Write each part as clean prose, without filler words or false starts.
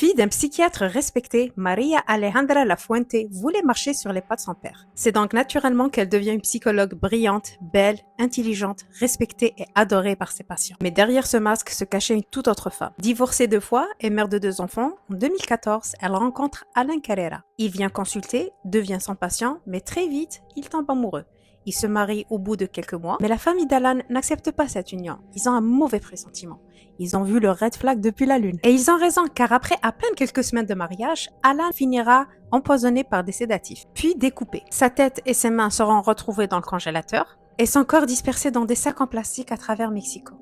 Fille d'un psychiatre respecté, Maria Alejandra Lafuente voulait marcher sur les pas de son père. C'est donc naturellement qu'elle devient une psychologue brillante, belle, intelligente, respectée et adorée par ses patients. Mais derrière ce masque se cachait une toute autre femme. Divorcée 2 fois et mère de 2 enfants, en 2014, elle rencontre Alan Carrera. Il vient consulter, devient son patient, mais très vite, il tombe amoureux. Ils se marient au bout de quelques mois, mais la famille d'Alan n'accepte pas cette union. Ils ont un mauvais pressentiment. Ils ont vu le red flag depuis la lune. Et ils ont raison, car après à peine quelques semaines de mariage, Alan finira empoisonné par des sédatifs, puis découpé. Sa tête et ses mains seront retrouvées dans le congélateur, et son corps dispersé dans des sacs en plastique à travers Mexico.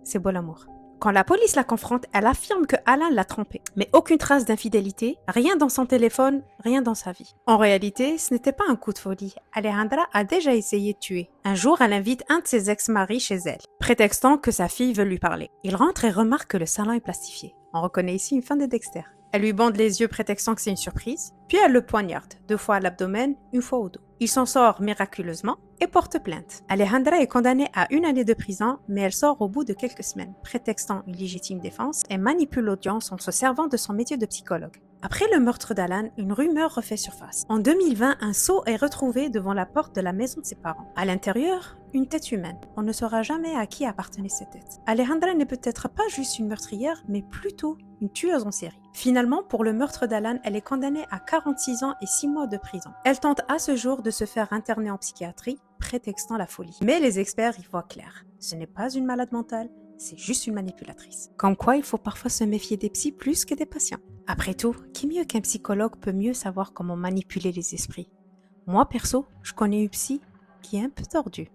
C'est beau l'amour. Quand la police la confronte, elle affirme que Alan l'a trompée. Mais aucune trace d'infidélité, rien dans son téléphone, rien dans sa vie. En réalité, ce n'était pas un coup de folie. Alejandra a déjà essayé de tuer. Un jour, elle invite un de ses ex-maris chez elle, prétextant que sa fille veut lui parler. Il rentre et remarque que le salon est plastifié. On reconnaît ici une fin de Dexter. Elle lui bande les yeux prétextant que c'est une surprise, puis elle le poignarde, 2 fois à l'abdomen, 1 fois au dos. Il s'en sort miraculeusement et porte plainte. Alejandra est condamnée à 1 année de prison, mais elle sort au bout de quelques semaines, prétextant une légitime défense et manipule l'audience en se servant de son métier de psychologue. Après le meurtre d'Alan, une rumeur refait surface. En 2020, un seau est retrouvé devant la porte de la maison de ses parents. À l'intérieur, une tête humaine. On ne saura jamais à qui appartenait cette tête. Alejandra n'est peut-être pas juste une meurtrière, mais plutôt une tueuse en série. Finalement, pour le meurtre d'Alan, elle est condamnée à 46 ans et 6 mois de prison. Elle tente à ce jour de se faire interner en psychiatrie, prétextant la folie. Mais les experts y voient clair. Ce n'est pas une malade mentale, c'est juste une manipulatrice. Comme quoi, il faut parfois se méfier des psys plus que des patients. Après tout, qui mieux qu'un psychologue peut mieux savoir comment manipuler les esprits? Moi, perso, je connais une psy qui est un peu tordue.